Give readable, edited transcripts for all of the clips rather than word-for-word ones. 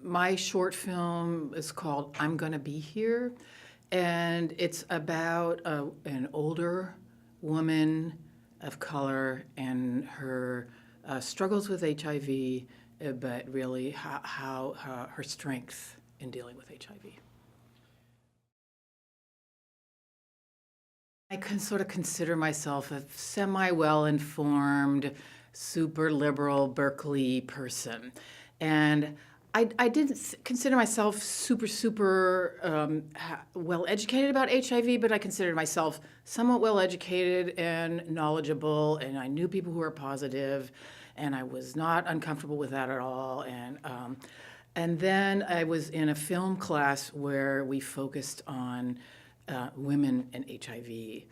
My short film is called I'm Gonna Be Here, and it's about an older woman of color and her struggles with HIV, but really how her strength in dealing with HIV. I can sort of consider myself a semi-well-informed, super liberal Berkeley person. And I didn't consider myself super well-educated about HIV, but I considered myself somewhat well-educated and knowledgeable, and I knew people who were positive, and I was not uncomfortable with that at all. And then I was in a film class where we focused on women and HIV.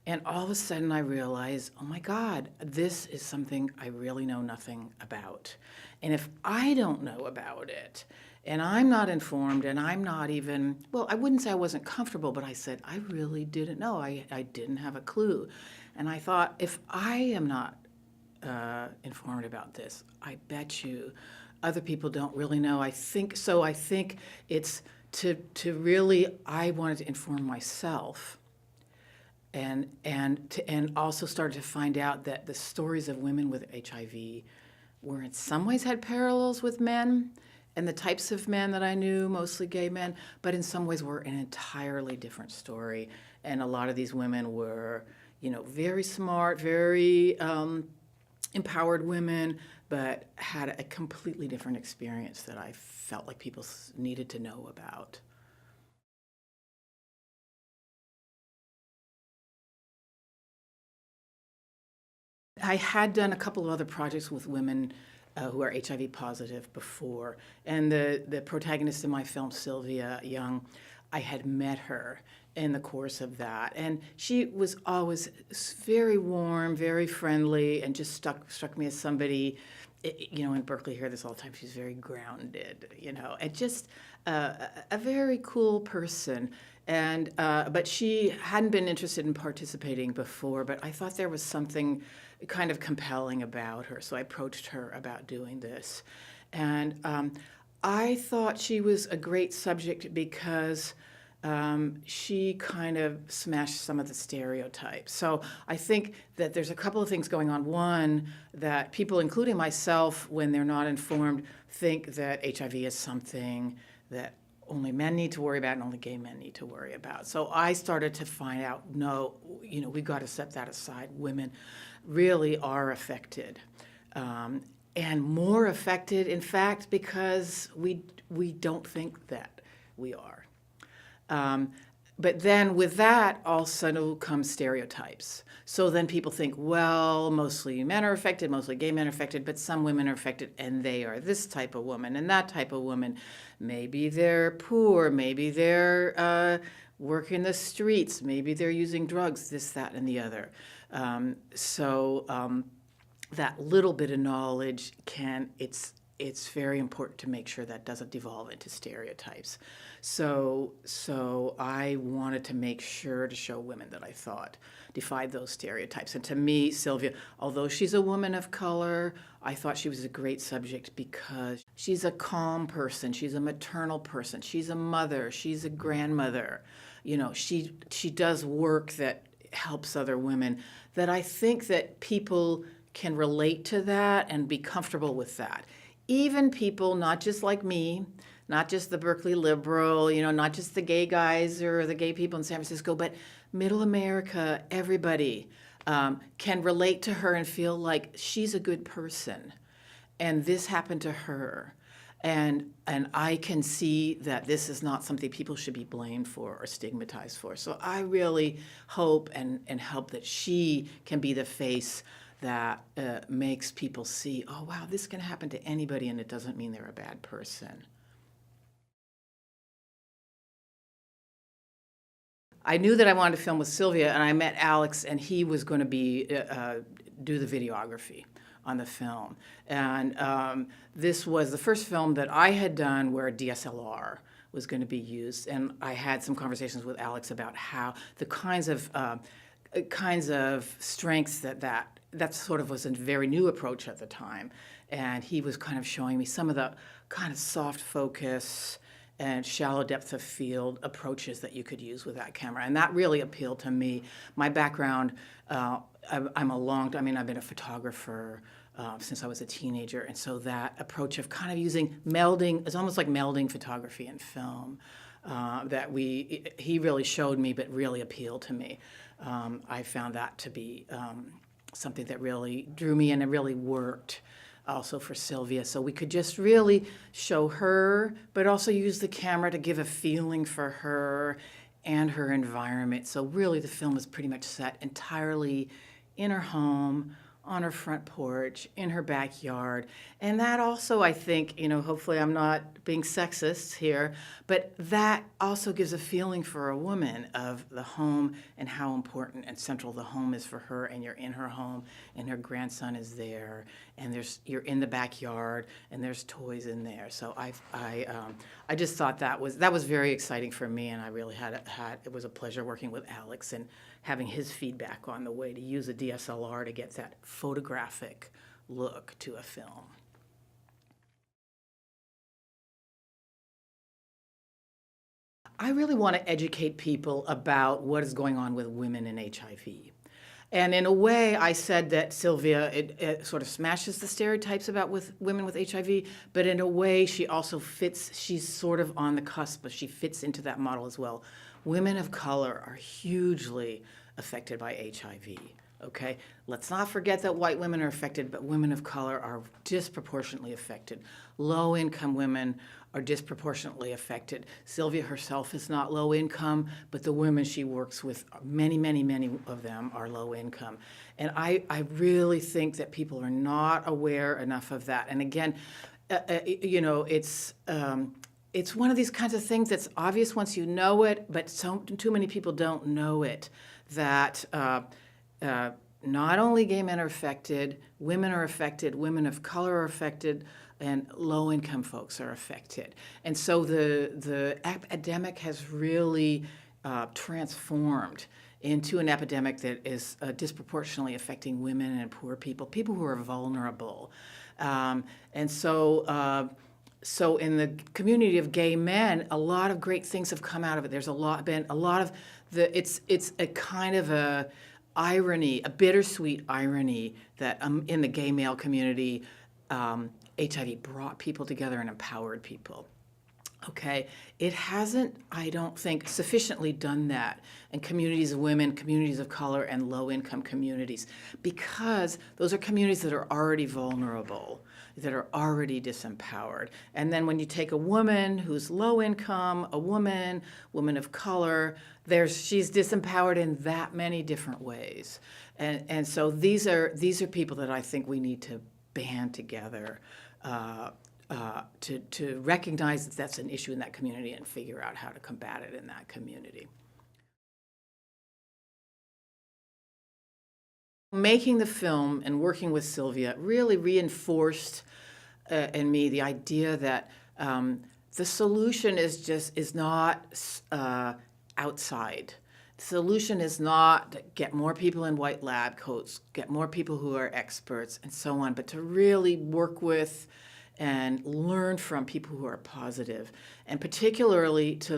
And all of a sudden I realized, oh my God, this is something I really know nothing about. And if I don't know about it, and I'm not informed, and I'm not even, well, I wouldn't say I wasn't comfortable, but I said, I really didn't know. I didn't have a clue. And I thought, if I am not informed about this, I bet you other people don't really know. I think it's to really, I wanted to inform myself, and also started to find out that the stories of women with HIV were in some ways had parallels with men, and the types of men that I knew, mostly gay men, but in some ways were an entirely different story. And a lot of these women were, very smart, very empowered women, but had a completely different experience that I felt like people needed to know about. I had done a couple of other projects with women who are HIV positive before, and the protagonist in my film, Sylvia Young, I had met her in the course of that, and she was always very warm, very friendly, and just struck me as somebody, in Berkeley, hear this all the time, she's very grounded, and just a very cool person. And but she hadn't been interested in participating before, but I thought there was something kind of compelling about her, so I approached her about doing this. And I thought she was a great subject because she kind of smashed some of the stereotypes. So I think that there's a couple of things going on. One, that people, including myself, when they're not informed, think that HIV is something that only men need to worry about and only gay men need to worry about. So I started to find out, no, we've got to set that aside. Women really are affected. And more affected, in fact, because we don't think that we are. But then with that also come stereotypes. So then people think, well, mostly men are affected, mostly gay men are affected, but some women are affected, and they are this type of woman and that type of woman. Maybe they're poor, maybe they're working the streets, maybe they're using drugs, this, that, and the other. That little bit of knowledge it's very important to make sure that doesn't devolve into stereotypes. So I wanted to make sure to show women that I thought defied those stereotypes. And to me, Sylvia, although she's a woman of color, I thought she was a great subject because she's a calm person, she's a maternal person, she's a mother, she's a grandmother. She does work that helps other women, that I think that people can relate to that and be comfortable with that. Even people, not just like me, not just the Berkeley liberal, not just the gay guys or the gay people in San Francisco, but middle America, everybody can relate to her and feel like she's a good person. And this happened to her. And I can see that this is not something people should be blamed for or stigmatized for. So I really hope and hope that she can be the face that makes people see, oh, wow, this can happen to anybody, and it doesn't mean they're a bad person. I knew that I wanted to film with Sylvia, and I met Alex, and he was going to do the videography on the film. And this was the first film that I had done where a DSLR was going to be used, and I had some conversations with Alex about how the kinds of strengths that sort of was a very new approach at the time. And he was kind of showing me some of the kind of soft focus and shallow depth of field approaches that you could use with that camera. And that really appealed to me. My background, I've been a photographer since I was a teenager. And so that approach of kind of melding, it's almost like melding photography and film he really showed me, but really appealed to me. I found that to be something that really drew me in and really worked also for Sylvia. So we could just really show her, but also use the camera to give a feeling for her and her environment. So really the film is pretty much set entirely in her home, on her front porch, in her backyard. And that also, I think, hopefully I'm not being sexist here, but that also gives a feeling for a woman of the home and how important and central the home is for her, and you're in her home and her grandson is there, and you're in the backyard and there's toys in there. So I just thought that was very exciting for me, and I really it was a pleasure working with Alex and having his feedback on the way to use a DSLR to get that photographic look to a film. I really want to educate people about what is going on with women in HIV. And in a way, I said that Sylvia, it sort of smashes the stereotypes about women with HIV, but in a way, she also fits, she's sort of on the cusp, but she fits into that model as well. Women of color are hugely affected by HIV, okay? Let's not forget that white women are affected, but women of color are disproportionately affected. Low-income women are disproportionately affected. Sylvia herself is not low income, but the women she works with, many, many, many of them are low income. And I really think that people are not aware enough of that. And again, it's one of these kinds of things that's obvious once you know it, but too many people don't know it, that not only gay men are affected, women of color are affected, and low-income folks are affected. And so the epidemic has really transformed into an epidemic that is disproportionately affecting women and poor people who are vulnerable. And so in the community of gay men, a lot of great things have come out of it. There's been a lot of it's a kind of a irony, a bittersweet irony that in the gay male community, HIV brought people together and empowered people. Okay, it hasn't, I don't think, sufficiently done that in communities of women, communities of color, and low-income communities, because those are communities that are already vulnerable, that are already disempowered. And then when you take a woman who's low income, woman of color, she's disempowered in that many different ways. And so these are people that I think we need to band together to recognize that that's an issue in that community and figure out how to combat it in that community. Making the film and working with Sylvia really reinforced in me the idea that the solution is not outside. The solution is not to get more people in white lab coats, get more people who are experts, and so on, but to really work with and learn from people who are positive, and particularly to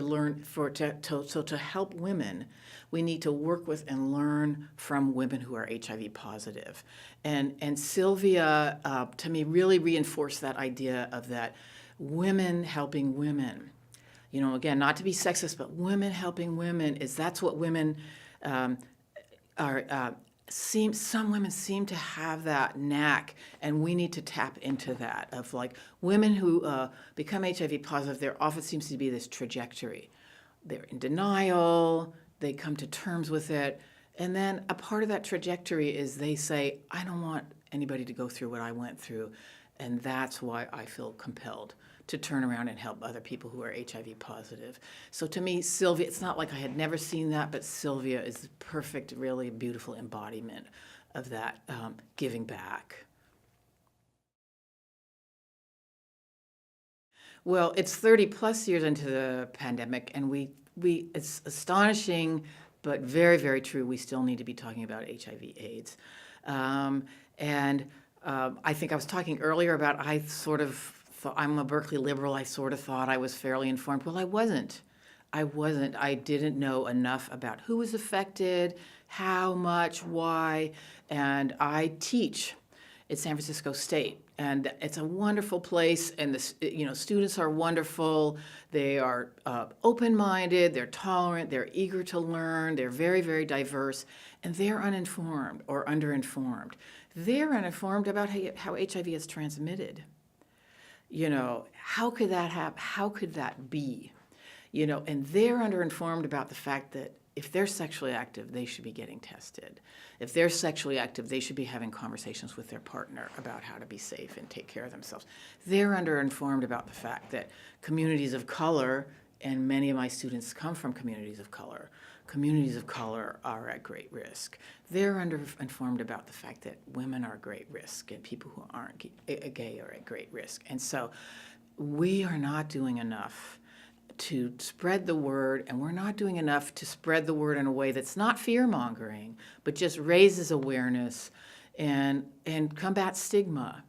help women, we need to work with and learn from women who are HIV positive. And Sylvia, to me, really reinforced that idea of that women helping women. Again, not to be sexist, but women helping women that's what women some women seem to have that knack, and we need to tap into that of like women who become HIV positive. There often seems to be this trajectory. They're in denial, they come to terms with it, and then a part of that trajectory is they say, I don't want anybody to go through what I went through, and that's why I feel compelled to turn around and help other people who are HIV positive. So to me, Sylvia, it's not like I had never seen that, but Sylvia is the perfect, really beautiful embodiment of that giving back. Well, it's 30 plus years into the pandemic, and it's astonishing, but very, very true. We still need to be talking about HIV/AIDS. I think I was talking earlier about I sort of I'm a Berkeley liberal. I sort of thought I was fairly informed. Well, I wasn't. I didn't know enough about who was affected, how much, why, and I teach at San Francisco State, and it's a wonderful place. And the students are wonderful. They are open-minded. They're tolerant. They're eager to learn. They're very, very diverse, and they're uninformed or underinformed. They're uninformed about how HIV is transmitted. How could that happen? How could that be? And they're underinformed about the fact that if they're sexually active, they should be getting tested. If they're sexually active, they should be having conversations with their partner about how to be safe and take care of themselves. They're underinformed about the fact that communities of color, and many of my students come from communities of color are at great risk. They're underinformed about the fact that women are at great risk and people who aren't gay are at great risk. And so we are not doing enough to spread the word, and we're not doing enough to spread the word in a way that's not fear-mongering, but just raises awareness and combats stigma.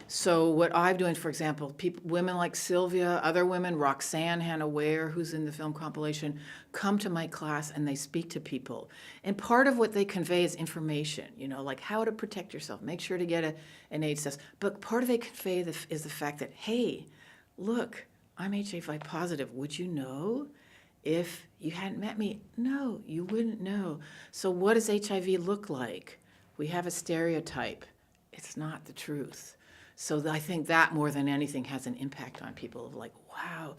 So what I'm doing, for example, women like Sylvia, other women, Roxanne Hannah Ware, who's in the film compilation, come to my class and they speak to people. And part of what they convey is information, like how to protect yourself, make sure to get an AIDS test. But part of they convey is the fact that, hey, look, I'm HIV positive. Would you know if you hadn't met me? No, you wouldn't know. So what does HIV look like? We have a stereotype. It's not the truth. So I think that more than anything has an impact on people of like, wow,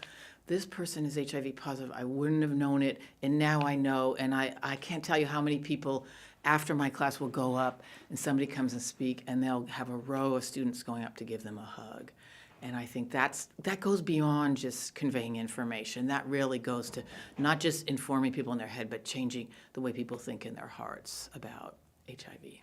this person is HIV positive. I wouldn't have known it, and now I know. And I can't tell you how many people after my class will go up and somebody comes and speak, and they'll have a row of students going up to give them a hug. And I think that goes beyond just conveying information. That really goes to not just informing people in their head, but changing the way people think in their hearts about HIV.